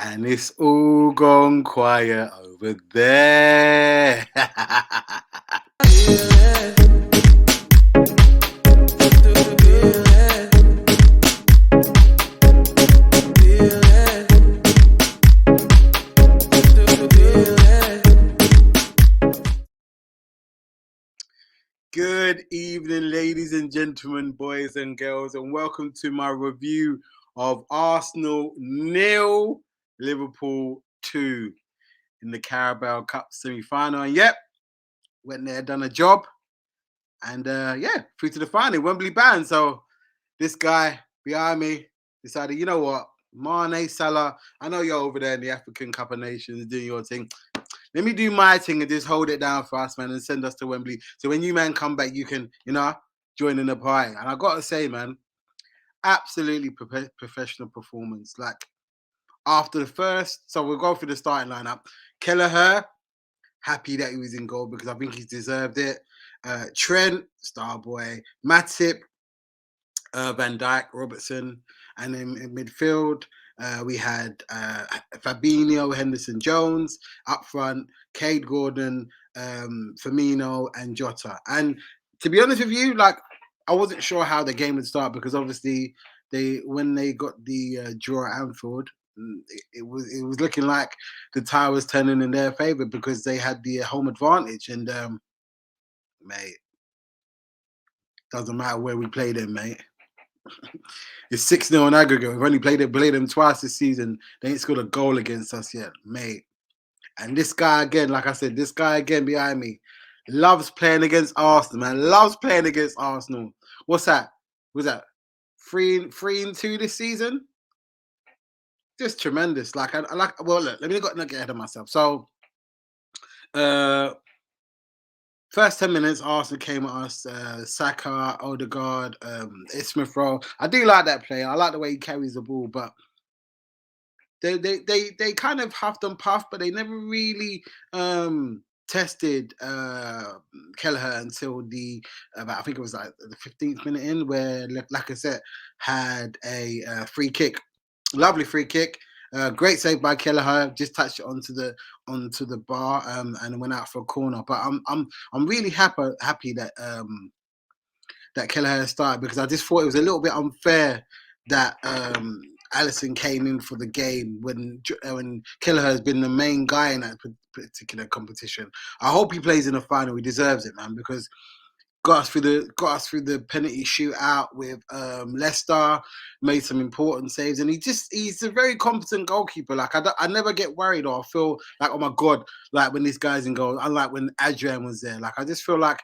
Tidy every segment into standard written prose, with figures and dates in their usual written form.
And it's all gone quiet over there. Good evening, ladies and gentlemen, boys and girls, and welcome to my review of Arsenal 0, Liverpool 2 in the Carabao Cup semi-final. And yep, went there, done a job, and through to the final, Wembley bound. So this guy behind me decided, you know what, Mane, Salah, I know you're over there in the African Cup of Nations doing your thing. Let me do my thing and just hold it down for us, man, and send us to Wembley. So when you, man, come back, you can, join in the party. And I got to say, man, absolutely professional performance. Like, after the first, so we'll go through the starting lineup. Kelleher, happy that he was in goal because I think he's deserved it. Trent, star boy. Matip, Van Dijk, Robertson. And then in midfield, we had Fabinho, Henderson, Jones. Up front, Cade Gordon, Firmino, and Jota. And to be honest with you, like, I wasn't sure how the game would start because obviously when they got the draw at Anfield, it was looking like the tide was turning in their favour because they had the home advantage. And mate, doesn't matter where we play them, mate. It's 6-0 on aggregate. We've only played them twice this season. They ain't scored a goal against us yet, mate. And this guy again, like I said, this guy again behind me loves playing against Arsenal, man. Loves playing against Arsenal. What's that? Was that 3-2 this season? Just tremendous. Like I like. Well, look, let me not get ahead of myself. So, first 10 minutes, Arsenal came at us. Saka, Odegaard, Smith Rowe. I do like that player. I like the way he carries the ball, but they kind of huffed and puffed, but they never really tested Kelleher until I think it was like the 15th minute in, where Lacazette had a free kick, lovely free kick. Great save by Kelleher, just touched it onto the bar and went out for a corner. But I'm really happy that that Kelleher started because I just thought it was a little bit unfair that Alisson came in for the game when Kelleher has been the main guy in that particular competition. I hope he plays in the final. He deserves it, man, because got us through the penalty shootout with Leicester, made some important saves, and he's a very competent goalkeeper. Like I never get worried or I feel like, oh my god, like when this guy's in goal. Unlike when Adrian was there, like I just feel like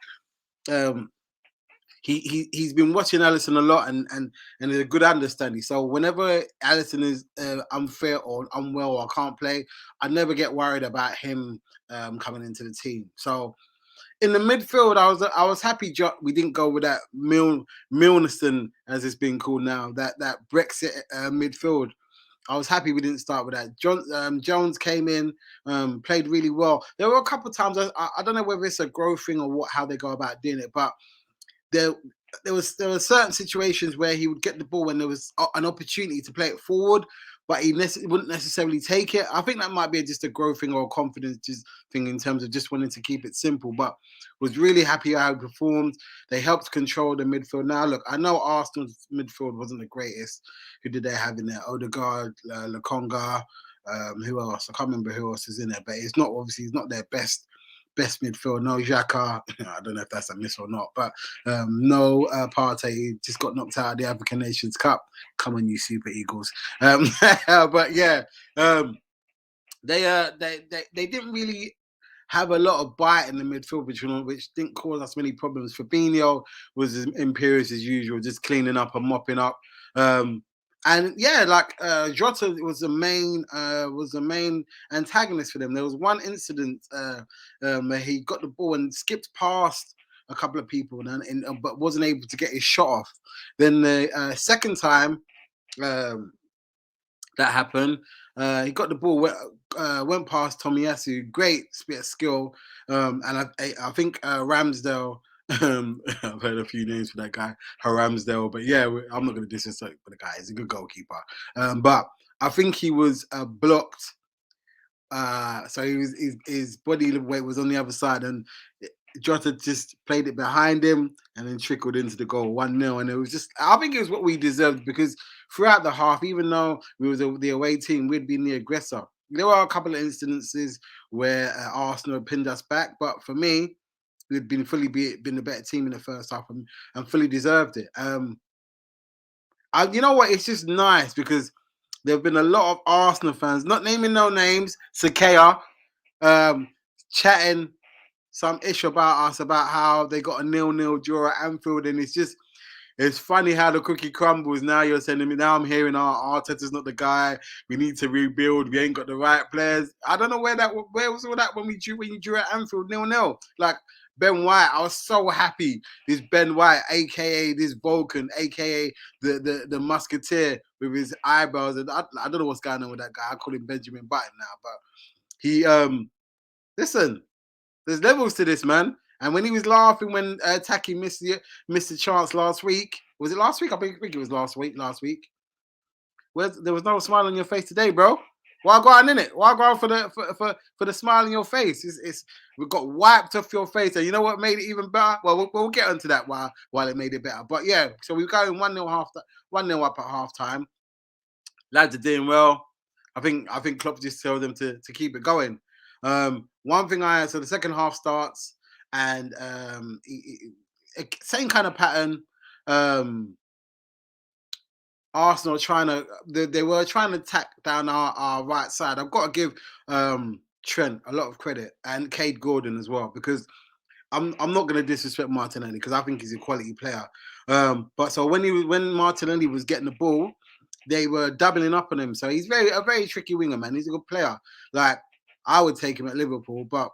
he's been watching Alisson a lot and there's a good understanding. So whenever Alisson is unfair or unwell or can't play, I never get worried about him coming into the team. So in the midfield, I was happy we didn't go with that Milnerson, as it's being called now, that Brexit midfield. I was happy we didn't start with that. Jones came in, played really well. There were a couple of times I don't know whether it's a growth thing or how they go about doing it, but there were certain situations where he would get the ball when there was an opportunity to play it forward, but he wouldn't necessarily take it. I think that might be just a growth thing or a confidence thing in terms of just wanting to keep it simple, but was really happy how he performed. They helped control the midfield. Now, look, I know Arsenal's midfield wasn't the greatest. Who did they have in there? Odegaard, Lokonga, who else? I can't remember who else is in there, but it's not their best midfield. No Xhaka, I don't know if that's a miss or not, but no Partey just got knocked out of the African Nations Cup. Come on, you Super Eagles. But yeah, they didn't really have a lot of bite in the midfield, which didn't cause us many problems. Fabinho was as imperious as usual, just cleaning up and mopping up. And yeah, like Jota was the main antagonist for them. There was one incident where he got the ball and skipped past a couple of people, but wasn't able to get his shot off. Then the second time that happened, he got the ball, went past Tomiyasu, great bit of skill, and I think Ramsdale. I've heard a few names for that guy, Ramsdale, but yeah, I'm not going to disrespect the guy. He's a good goalkeeper, but I think he was blocked. So his body weight was on the other side, and Jota just played it behind him and then trickled into the goal 1-0. And it was just, I think it was what we deserved, because throughout the half, even though we was the away team, we'd been the aggressor. There were a couple of instances where Arsenal pinned us back, but for me, we'd been been the better team in the first half, and fully deserved it. You know what? It's just nice because there have been a lot of Arsenal fans, not naming no names, Sekaya, chatting some ish about us, about how they got a 0-0 draw at Anfield, and it's funny how the cookie crumbles. Now you're sending me. Now I'm hearing, Arteta's not the guy. We need to rebuild. We ain't got the right players. I don't know where was all that when you drew at Anfield 0-0. Like Ben White, I was so happy. This Ben White, aka this Vulcan, aka the Musketeer with his eyebrows. And I don't know what's going on with that guy. I call him Benjamin Button now, but he listen. There's levels to this, man. And when he was laughing when Taki missed the chance last week, was it last week? I think it was last week. There was no smile on your face today, bro. Why go on in it? Why go on for the smile on your face? We got wiped off your face, and you know what made it even better? Well, we'll get onto that while it made it better. But yeah, so we were going 1-0 up at half time. Lads are doing well. I think Klopp just told them to keep it going. One thing so the second half starts, and same kind of pattern. Arsenal they were trying to tack down our right side. I've got to give Trent a lot of credit, and Cade Gordon as well, because I'm not going to disrespect Martinelli, because I think he's a quality player. But so when Martinelli was getting the ball, they were doubling up on him. So he's a very tricky winger, man. He's a good player. Like, I would take him at Liverpool, but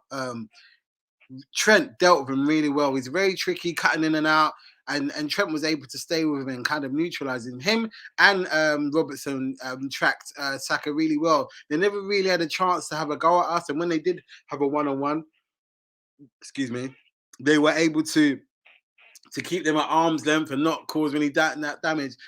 Trent dealt with him really well. He's very tricky, cutting in and out, and Trent was able to stay with him and kind of neutralizing him. And Robertson tracked Saka really well. They never really had a chance to have a go at us, and when they did have a one-on-one, excuse me, they were able to keep them at arm's length and not cause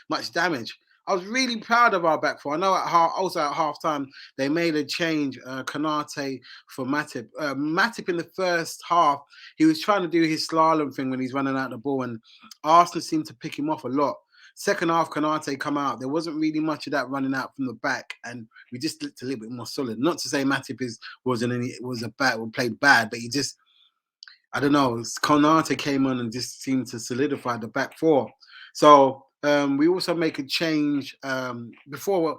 much damage. I was really proud of our back four. I know also at half time they made a change, Kanate for Matip. Matip in the first half, he was trying to do his slalom thing when he's running out the ball, and Arsenal seemed to pick him off a lot. Second half, Kanate come out. There wasn't really much of that running out from the back, and we just looked a little bit more solid. Not to say Matip played bad, but he just, I don't know, Konate came on and just seemed to solidify the back four. So we also make a change before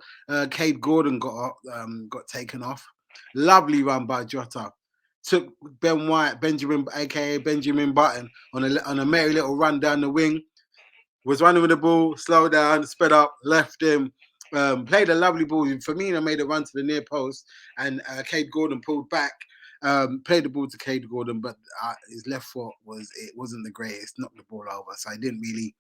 Cade Gordon got taken off. Lovely run by Jota. Took Benjamin, aka Benjamin Button, on a merry little run down the wing. Was running with the ball, slowed down, sped up, left him. Played a lovely ball. Firmino made a run to the near post, and Cade Gordon pulled back. Played the ball to Cade Gordon, but his left foot wasn't the greatest. Knocked the ball over, so I didn't really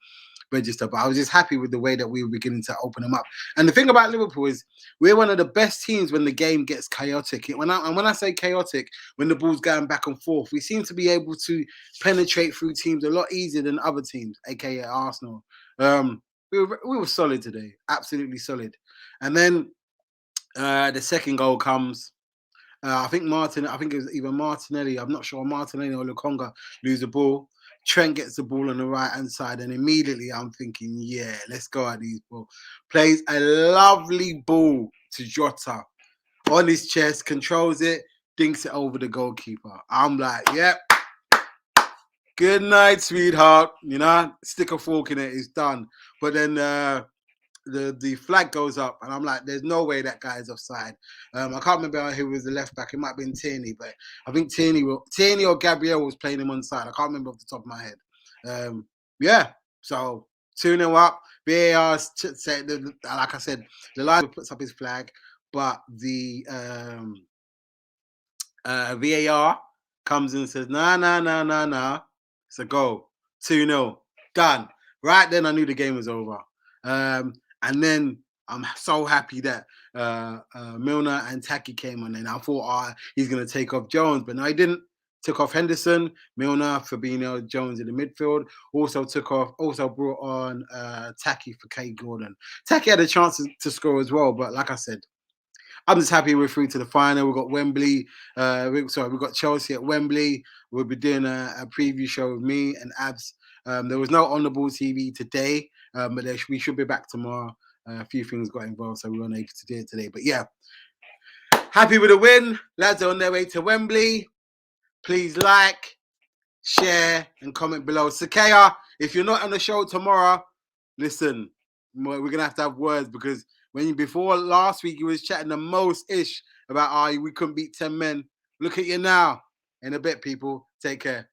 register. But I was just happy with the way that we were beginning to open them up. And the thing about Liverpool is we're one of the best teams when the game gets chaotic. When I say chaotic, when the ball's going back and forth, we seem to be able to penetrate through teams a lot easier than other teams, aka Arsenal. We were solid today, absolutely solid. And then the second goal comes. I think it was either Martinelli, I'm not sure, Martinelli or Lukonga lose the ball. Trent gets the ball on the right-hand side, and immediately I'm thinking, yeah, let's go at these balls. Plays a lovely ball to Jota on his chest, controls it, dinks it over the goalkeeper. I'm like, yep. Good night, sweetheart. You know, stick a fork in it, it's done. But then the flag goes up, and I'm like, there's no way that guy is offside. I can't remember who was the left back. It might have been Tierney, but I think Tierney or Gabriel was playing him on side. I can't remember off the top of my head. Yeah, so 2-0 up. VAR said, like I said, the line puts up his flag, but the VAR comes in and says, nah. It's a goal. 2-0. Done. Right then, I knew the game was over. And then I'm so happy that Milner and Taki came on, and I thought, he's going to take off Jones, but no, he didn't. Took off Henderson, Milner, Fabinho, Jones in the midfield. Also brought on Taki for Kay Gordon. Taki had a chance to score as well, but like I said, I'm just happy we're through to the final. We've got Wembley. We've got Chelsea at Wembley. We'll be doing a preview show with me and Abs. There was no On the Ball TV today, but we should be back tomorrow. A few things got involved, so we weren't able to do it today. But yeah, happy with the win. Lads are on their way to Wembley. Please like, share, and comment below. Sekaya, if you're not on the show tomorrow, listen, we're gonna have to have words, because before last week you was chatting the most ish about we couldn't beat 10 men. Look at you now. In a bit, people. Take care.